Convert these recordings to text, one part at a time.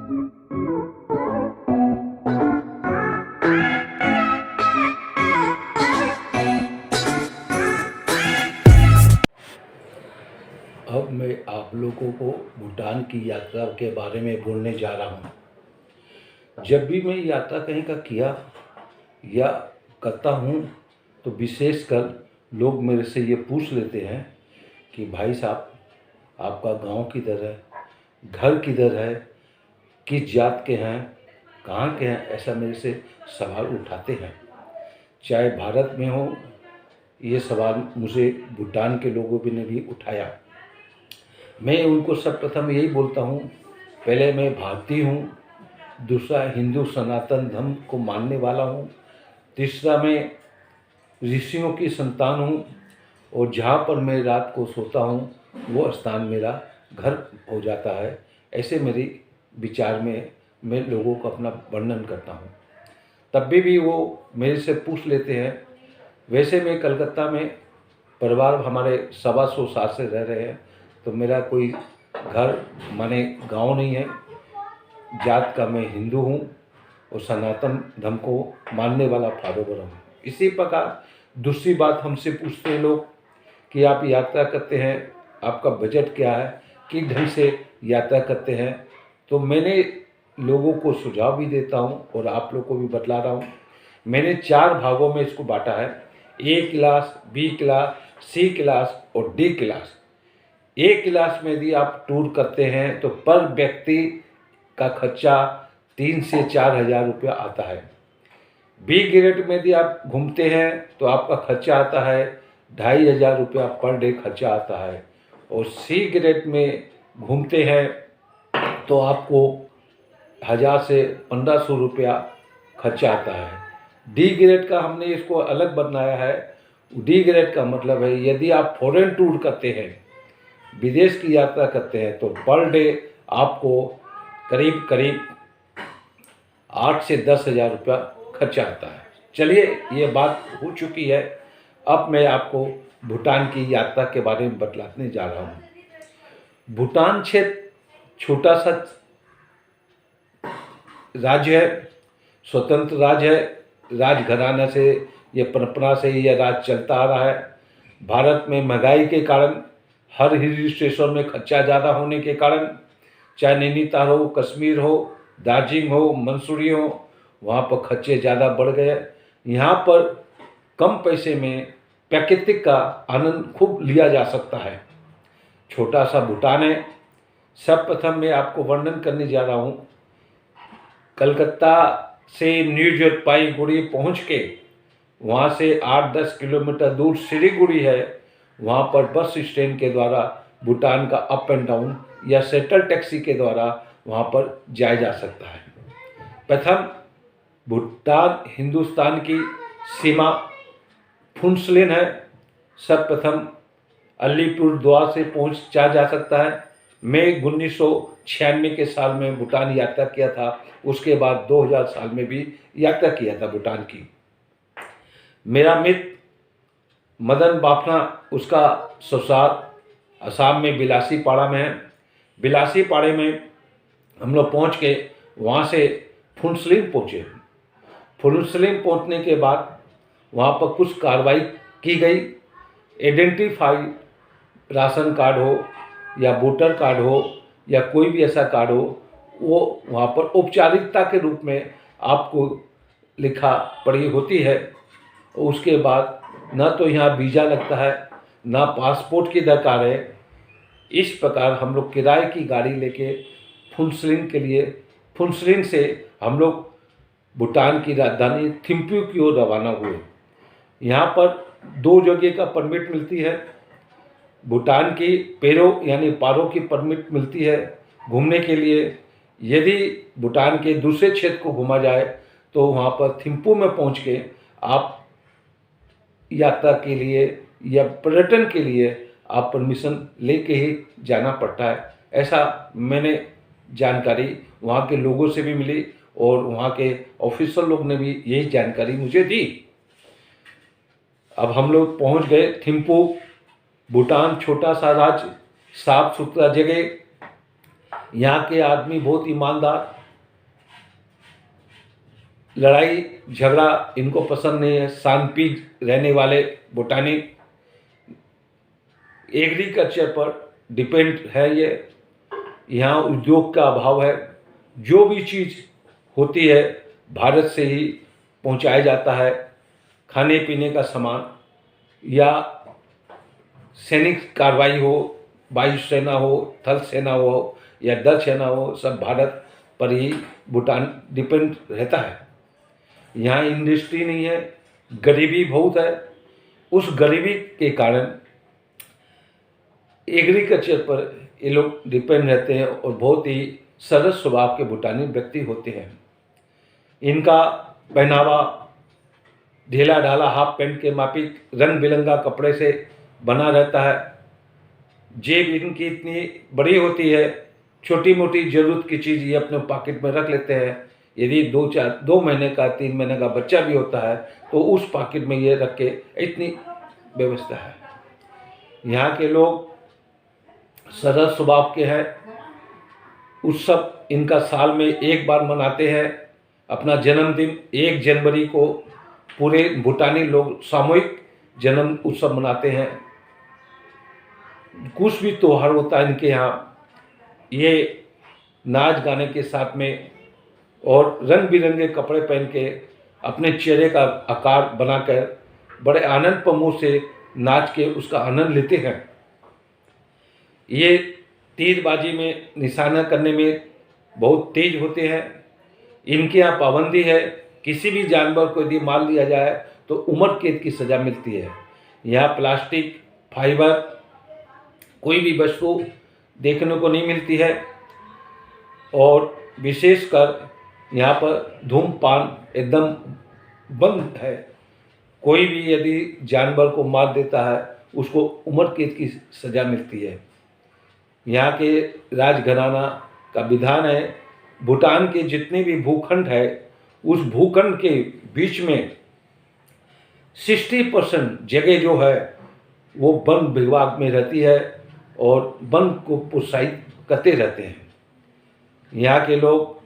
अब मैं आप लोगों को भूटान की यात्रा के बारे में बोलने जा रहा हूँ। जब भी मैं यात्रा कहीं का किया या करता हूँ तो विशेषकर लोग मेरे से ये पूछ लेते हैं कि भाई साहब, आपका गांव किधर है, घर किधर है, किस जात के हैं, कहाँ के हैं, ऐसा मेरे से सवाल उठाते हैं। चाहे भारत में हो, ये सवाल मुझे भूटान के लोगों ने भी उठाया। मैं उनको सर्वप्रथम यही बोलता हूँ, पहले मैं भारतीय हूँ, दूसरा हिंदू सनातन धर्म को मानने वाला हूँ, तीसरा मैं ऋषियों की संतान हूँ, और जहाँ पर मैं रात को सोता हूँ वो स्थान मेरा घर हो जाता है। ऐसे मेरे विचार में मैं लोगों को अपना वर्णन करता हूँ। तब भी वो मेरे से पूछ लेते हैं। वैसे मैं कलकत्ता में परिवार हमारे 125 साल से रह रहे हैं, तो मेरा कोई घर माने गांव नहीं है। जात का मैं हिंदू हूँ और सनातन धर्म को मानने वाला फॉलोवर हूँ। इसी प्रकार दूसरी बात हमसे पूछते हैं लोग कि आप यात्रा करते हैं, आपका बजट क्या है, किस ढंग से यात्रा करते हैं। तो मैंने लोगों को सुझाव भी देता हूँ और आप लोग को भी बतला रहा हूँ। मैंने 4 भागों में इसको बांटा है, ए क्लास, बी क्लास, सी क्लास और डी क्लास। ए क्लास में यदि आप टूर करते हैं तो पर व्यक्ति का खर्चा 3 से 4 हज़ार रुपया आता है। बी ग्रेड में यदि आप घूमते हैं तो आपका खर्चा आता है 2,500 रुपया पर डे खर्चा आता है। और सी ग्रेड में घूमते हैं तो आपको 1,000 से 1,500 रुपया खर्चा आता है। डी ग्रेड का हमने इसको अलग बनाया है। डी ग्रेड का मतलब है यदि आप फॉरेन टूर करते हैं, विदेश की यात्रा करते हैं, तो पर डे आपको करीब करीब 8 से 10 हज़ार रुपया खर्चा आता है। चलिए, ये बात हो चुकी है। अब मैं आपको भूटान की यात्रा के बारे में बतलाने जा रहा हूँ। भूटान क्षेत्र छोटा सा राज्य है, स्वतंत्र राज्य है। राजघराना से या परंपरा से यह राज्य चलता आ रहा है। भारत में महंगाई के कारण, हर हिल स्टेशन में खर्चा ज़्यादा होने के कारण, चाहे नैनीताल हो, कश्मीर हो, दार्जिलिंग हो, मंसूरी हो, वहाँ पर खर्चे ज़्यादा बढ़ गए। यहाँ पर कम पैसे में प्राकृतिक का आनंद खूब लिया जा सकता है। छोटा सा भूटान है। सर्वप्रथम मैं आपको वर्णन करने जा रहा हूँ। कलकत्ता से न्यू जलपाईगुड़ी पहुँच के वहाँ से 8-10 किलोमीटर दूर सिलीगुड़ी है। वहाँ पर बस स्टैंड के द्वारा भूटान का अप एंड डाउन या शटल टैक्सी के द्वारा वहाँ पर जाया जा सकता है। प्रथम, भूटान हिंदुस्तान की सीमा फुनसलिन है। सर्वप्रथम अलीपुरद्वार से पहुँचा जा सकता है। मैं 1996 के साल में भूटान यात्रा किया था। उसके बाद 2000 साल में भी यात्रा किया था भूटान की। मेरा मित्र मदन बाफना, उसका ससुराल असम में बिलासीपाड़ा में है। बिलासीपाड़े में हम लोग पहुँच के वहाँ से फुनसलिन पहुँचे। फुनसलिन पहुँचने के बाद वहाँ पर कुछ कार्रवाई की गई। आइडेंटिफाई राशन कार्ड हो या वोटर कार्ड हो या कोई भी ऐसा कार्ड हो, वो वहाँ पर औपचारिकता के रूप में आपको लिखा पढ़ी होती है। उसके बाद ना तो यहाँ वीज़ा लगता है, ना पासपोर्ट की दरकार है। इस प्रकार हम लोग किराए की गाड़ी लेके फुनसलिन के लिए, फुनसलिन से हम लोग भूटान की राजधानी थिम्पू की ओर रवाना हुए। यहाँ पर 2 जगह का परमिट मिलती है। भूटान की पेरो यानी पारो की परमिट मिलती है घूमने के लिए। यदि भूटान के दूसरे क्षेत्र को घूमा जाए तो वहाँ पर थिम्पू में पहुँच के आप यात्रा के लिए या पर्यटन के लिए आप परमिशन लेके ही जाना पड़ता है। ऐसा मैंने जानकारी वहाँ के लोगों से भी मिली और वहाँ के ऑफिसर लोग ने भी यही जानकारी मुझे दी। अब हम लोग पहुँच गए थिम्पू। भूटान छोटा सा राज्य, साफ सुथरा जगह, यहाँ के आदमी बहुत ईमानदार, लड़ाई झगड़ा इनको पसंद नहीं है, शांति रहने वाले भूटानी एग्रीकल्चर पर डिपेंड है। ये यहाँ उद्योग का अभाव है, जो भी चीज़ होती है भारत से ही पहुँचाया जाता है। खाने पीने का सामान या सैनिक कार्रवाई हो, वायुसेना हो, थल सेना हो या दल सेना हो, सब भारत पर ही भूटान डिपेंड रहता है। यहाँ इंडस्ट्री नहीं है, गरीबी बहुत है। उस गरीबी के कारण एग्रीकल्चर पर ये लोग डिपेंड रहते हैं और बहुत ही सरल स्वभाव के भूटानी व्यक्ति होते हैं। इनका पहनावा ढीला ढाला हाफ पैंट के माफिक रंग बिरंगा कपड़े से बना रहता है। जेब इनकी इतनी बड़ी होती है, छोटी मोटी ज़रूरत की चीज़ ये अपने पॉकेट में रख लेते हैं। यदि 2 महीने का 3 महीने का बच्चा भी होता है तो उस पॉकेट में ये रख के, इतनी व्यवस्था है। यहाँ के लोग सरल स्वभाव के हैं। उत्सव इनका साल में एक बार मनाते हैं। अपना जन्मदिन 1 जनवरी को पूरे भूटानी लोग सामूहिक जन्म उत्सव मनाते हैं। कुछ भी त्योहार होता है इनके यहाँ, ये नाच गाने के साथ में और रंग बिरंगे कपड़े पहन के अपने चेहरे का आकार बनाकर बड़े आनंद प्रमोद से नाच के उसका आनंद लेते हैं। ये तीरबाजी में निशाना करने में बहुत तेज होते हैं। इनके यहाँ पाबंदी है, किसी भी जानवर को यदि मार लिया जाए तो उम्र कैद की सज़ा मिलती है। यहाँ प्लास्टिक, फाइबर, कोई भी वस्तु देखने को नहीं मिलती है। और विशेषकर यहाँ पर धूम्रपान एकदम बंद है। कोई भी यदि जानवर को मार देता है उसको उम्र कैद की सज़ा मिलती है। यहाँ के राजघराना का विधान है, भूटान के जितने भी भूखंड है उस भूखंड के बीच में 60% जगह जो है वो वन विभाग में रहती है और वन को प्रोत्साहित करते रहते हैं। यहाँ के लोग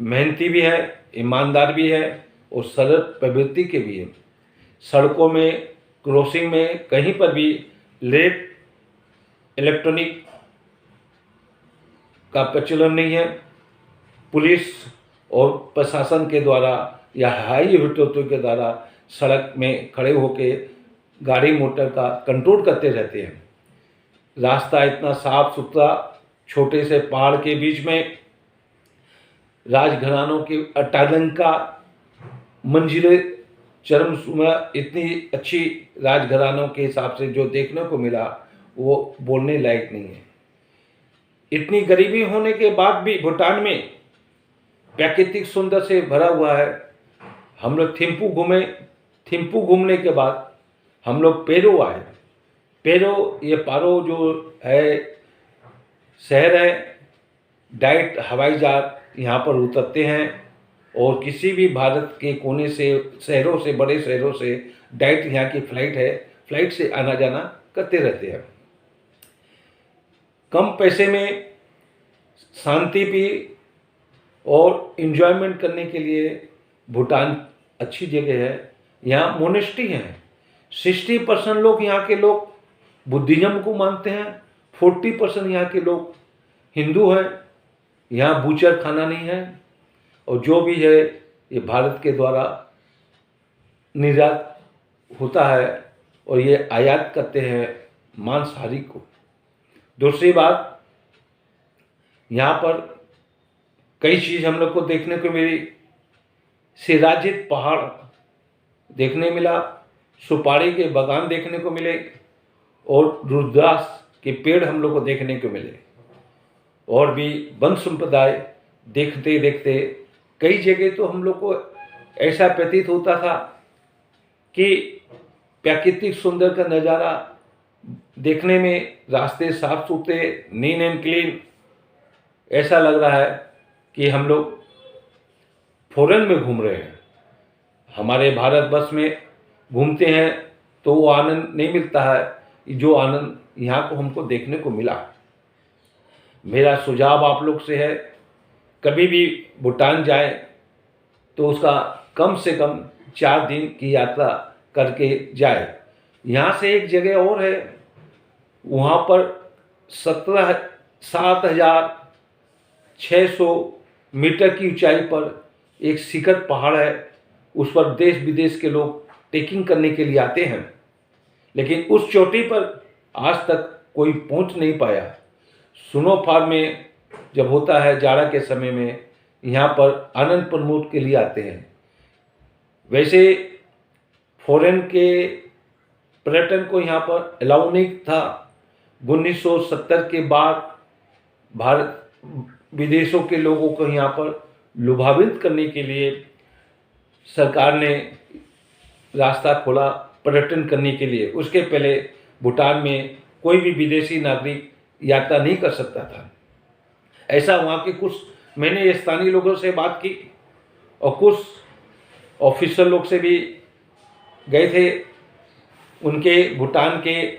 मेहनती भी है, ईमानदार भी है और सरल प्रवृत्ति के भी हैं। सड़कों में, क्रॉसिंग में कहीं पर भी लेट इलेक्ट्रॉनिक का प्रचलन नहीं है। पुलिस और प्रशासन के द्वारा या हाई अथॉरिटी के द्वारा सड़क में खड़े होकर गाड़ी मोटर का कंट्रोल करते रहते हैं। रास्ता इतना साफ सुथरा, छोटे से पहाड़ के बीच में राजघरानों की अट्टालंका मंजिलें चरम सीमा, इतनी अच्छी राजघरानों के हिसाब से जो देखने को मिला वो बोलने लायक नहीं है। इतनी गरीबी होने के बाद भी भूटान में प्राकृतिक सुंदर से भरा हुआ है। हम लोग थिम्पू घूमे, थिम्पू घूमने के बाद हम लोग पेरो आए। पेरो, ये पारो जो है शहर है, डायरेक्ट हवाई जहाज यहाँ पर उतरते हैं और किसी भी भारत के कोने से, शहरों से, बड़े शहरों से डायरेक्ट यहाँ की फ़्लाइट है, फ़्लाइट से आना जाना करते रहते हैं। कम पैसे में शांति भी और इन्जॉयमेंट करने के लिए भूटान अच्छी जगह है। यहाँ मोनेस्ट्री हैं। 60% लोग यहाँ के लोग बुद्धिज्म को मानते हैं, 40% यहाँ के लोग हिंदू हैं। यहाँ बूचर खाना नहीं है और जो भी है ये भारत के द्वारा निर्यात होता है और ये आयात करते हैं मांसाहारी को। दूसरी बात, यहाँ पर कई चीज़ हम लोग को देखने को मिली। सिराजित पहाड़ देखने मिला, सुपारी के बागान देखने को मिले और रुद्राक्ष के पेड़ हम लोग को देखने को मिले। और भी वन संप्रदाय देखते देखते कई जगह तो हम लोग को ऐसा प्रतीत होता था कि प्राकृतिक सुंदर का नज़ारा देखने में, रास्ते साफ सुथरे, नीट एंड क्लीन, ऐसा लग रहा है कि हम लोग फॉरेन में घूम रहे हैं। हमारे भारतवर्ष में घूमते हैं तो वो आनंद नहीं मिलता है जो आनंद यहाँ को हमको देखने को मिला। मेरा सुझाव आप लोग से है, कभी भी भूटान जाए तो उसका कम से कम 4 दिन की यात्रा करके जाए। यहाँ से एक जगह और है, वहाँ पर 7,600 मीटर की ऊंचाई पर एक शिखर पहाड़ है। उस पर देश विदेश के लोग ट्रेकिंग करने के लिए आते हैं, लेकिन उस चोटी पर आज तक कोई पहुंच नहीं पाया। स्नोफॉल में जब होता है जाड़ा के समय में, यहाँ पर आनंद प्रमोद के लिए आते हैं। वैसे फॉरेन के पर्यटन को यहाँ पर अलाउ नहीं था। 1970 के बाद भारत विदेशों के लोगों को यहाँ पर लुभावित करने के लिए सरकार ने रास्ता खोला पर्यटन करने के लिए। उसके पहले भूटान में कोई भी विदेशी नागरिक यात्रा नहीं कर सकता था। ऐसा वहाँ के कुछ मैंने स्थानीय लोगों से बात की और कुछ ऑफिसर लोग से भी गए थे, उनके भूटान के,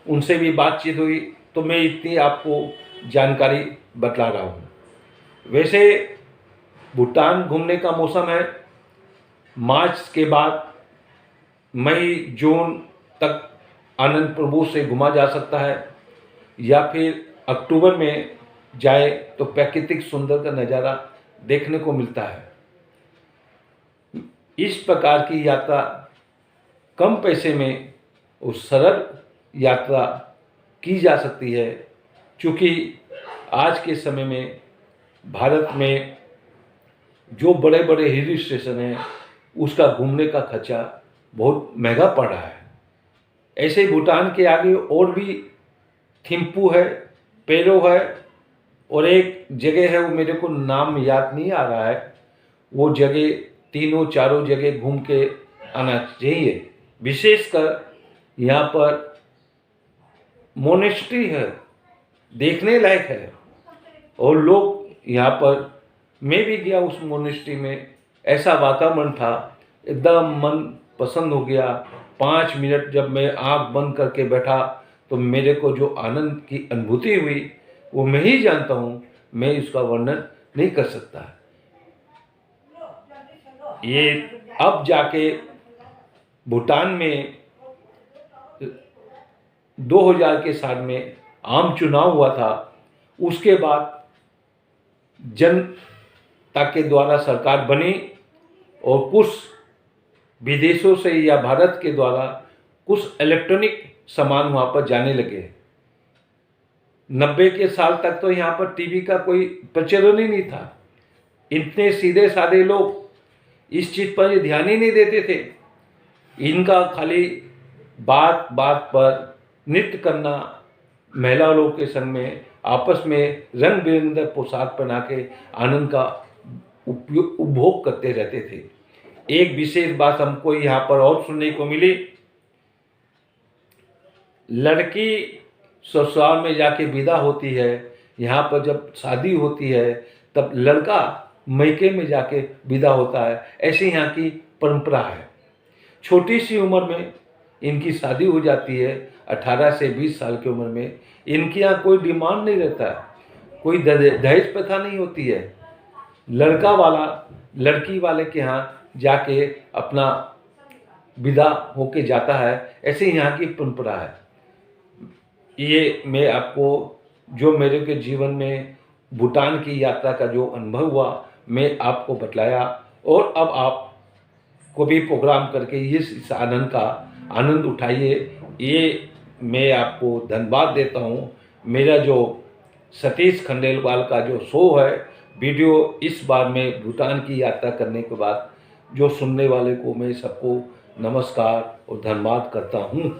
उनसे भी बातचीत हुई, तो मैं इतनी आपको जानकारी बतला रहा हूँ। वैसे भूटान घूमने का मौसम है मार्च के बाद मई जून तक आनंद प्रभु से घूमा जा सकता है, या फिर अक्टूबर में जाए तो प्राकृतिक सुंदर का नज़ारा देखने को मिलता है। इस प्रकार की यात्रा कम पैसे में और सरल यात्रा की जा सकती है, क्योंकि आज के समय में भारत में जो बड़े बड़े हिल स्टेशन हैं उसका घूमने का खर्चा बहुत महंगा पड़ रहा है। ऐसे ही भूटान के आगे और भी थिम्पू है, पेरो है, और एक जगह है, वो मेरे को नाम याद नहीं आ रहा है। वो जगह तीनों चारों जगह घूम के आना चाहिए। विशेषकर यहाँ पर मोनेस्ट्री है, देखने लायक है, और लोग यहाँ पर, मैं भी गया उस मोनेस्ट्री में, ऐसा वातावरण था, एकदम मन पसंद हो गया। 5 मिनट जब मैं आँख बंद करके बैठा तो मेरे को जो आनंद की अनुभूति हुई वो मैं ही जानता हूँ, मैं इसका वर्णन नहीं कर सकता। ये अब जाके भूटान में 2000 के साल में आम चुनाव हुआ था। उसके बाद जनता के द्वारा सरकार बनी और कुछ विदेशों से या भारत के द्वारा कुछ इलेक्ट्रॉनिक सामान वहाँ पर जाने लगे। 90 के साल तक तो यहाँ पर टीवी का कोई प्रचलन ही नहीं था। इतने सीधे साधे लोग इस चीज़ पर ध्यान ही नहीं देते थे। इनका खाली बात बात पर नृत्य करना, महिला लोग के संग में आपस में रंग बिरंगे पोशाक पहना के आनंद का उपभोग करते रहते थे। एक विशेष बात हमको यहाँ पर और सुनने को मिली, लड़की ससुराल में जाके विदा होती है, यहाँ पर जब शादी होती है तब लड़का मैके में जाके विदा होता है। ऐसी यहाँ की परंपरा है। छोटी सी उम्र में इनकी शादी हो जाती है, 18 से 20 साल की उम्र में। इनके यहाँ कोई डिमांड नहीं रहता है, कोई दहेज प्रथा नहीं होती है। लड़का वाला लड़की वाले के यहाँ जाके अपना विदा होके जाता है। ऐसे यहाँ की परंपरा है। ये मैं आपको जो मेरे के जीवन में भूटान की यात्रा का जो अनुभव हुआ मैं आपको बतलाया, और अब आप को भी प्रोग्राम करके इस आनंद का आनंद उठाइए। ये मैं आपको धन्यवाद देता हूँ। मेरा जो सतीश खंडेलवाल का जो शो है वीडियो, इस बार मैं भूटान की यात्रा करने के बाद जो सुनने वाले को मैं सबको नमस्कार और धन्यवाद करता हूँ।